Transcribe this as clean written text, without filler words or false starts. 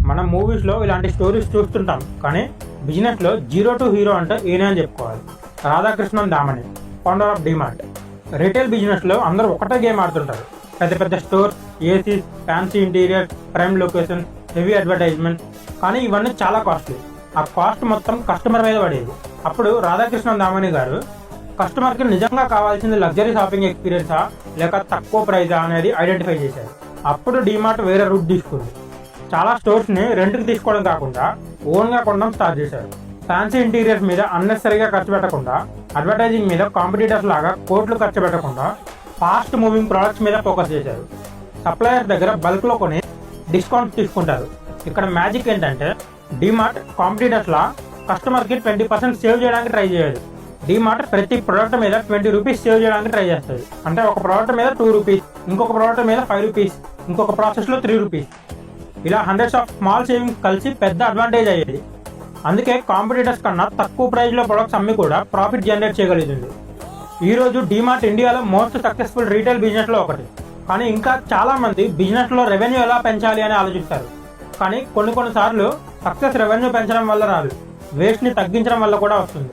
మనం మూవీస్లో ఇలాంటి స్టోరీస్ చూస్తుంటాం, కానీ బిజినెస్లో జీరో టు హీరో అంటే ఈయనే అని చెప్పుకోవాలి. Radhakrishnan Damani, founder of DMart. Retail బిజినెస్లో అందరూ ఒకటే గేమ్ ఆడుతుంటారు. పెద్ద పెద్ద stores, ACs, fancy interior, prime location, heavy advertisement. కానీ ఇవన్నీ చాలా కాస్ట్లీ. ఆ కాస్ట్ మొత్తం కస్టమర్ మీద పడేది. అప్పుడు రాధాకృష్ణన్ దామని గారు కస్టమర్కి నిజంగా కావాల్సింది లగ్జరీ షాపింగ్ ఎక్స్పీరియన్సా లేక తక్కువ ప్రైజా అనేది ఐడెంటిఫై చేశారు. అప్పుడు డిమార్ట్ వేరే రూట్ తీసుకుంది. చాలా స్టోర్స్ని రెంట్కి తీసుకోవడం కాకుండా ఓన్గా కొనడం స్టార్ట్ చేశారు. ఫ్యాన్సీ ఇంటీరియర్స్ మీద అన్నెసరీగా ఖర్చు పెట్టకుండా, అడ్వర్టైజింగ్ మీద కాంపిటీటర్స్ లాగా కోట్లు ఖర్చు పెట్టకుండా ఫాస్ట్ మూవింగ్ ప్రోడక్ట్స్ మీద ఫోకస్ చేశారు. సప్లయర్స్ దగ్గర బల్క్లో కొని డిస్కౌంట్స్ తీసుకుంటారు. ఇక్కడ మ్యాజిక్ ఏంటంటే డిమార్ట్ కాంపిటీటర్స్ లా కస్టమర్కి 20% సేవ్ చేయడానికి ట్రై చేయదు. డిమార్ట్ ప్రతి ప్రోడక్ట్ మీద 20 రూపీస్ సేవ్ చేయడానికి ట్రై చేస్తుంది. అంటే ఒక ప్రోడక్ట్ మీద 2 రూపీస్, ఇంకొక ప్రోడక్ట్ మీద 5 రూపీస్, ఇంకొక ప్రాసెస్లో 3 రూపీస్. ఇలా హండ్రెడ్స్ ఆఫ్ స్మాల్ సేవింగ్స్ కలిసి పెద్ద అడ్వాంటేజ్ అయ్యేది. అందుకే కాంపిటీటర్స్ కన్నా తక్కువ ప్రైస్లో ప్రొడక్ట్స్ అమ్మి కూడా ప్రాఫిట్ జనరేట్ చేయగలుగుతుంది. ఈరోజు డిమార్ట్ ఇండియాలో మోస్ట్ సక్సెస్ఫుల్ రీటైల్ బిజినెస్లో ఒకటి. కానీ ఇంకా చాలామంది బిజినెస్లో రెవెన్యూ ఎలా పెంచాలి అని ఆలోచిస్తారు. కానీ కొన్నిసార్లు సక్సెస్ రెవెన్యూ పెంచడం వల్ల రాదు, వేస్ట్ని తగ్గించడం వల్ల కూడా వస్తుంది.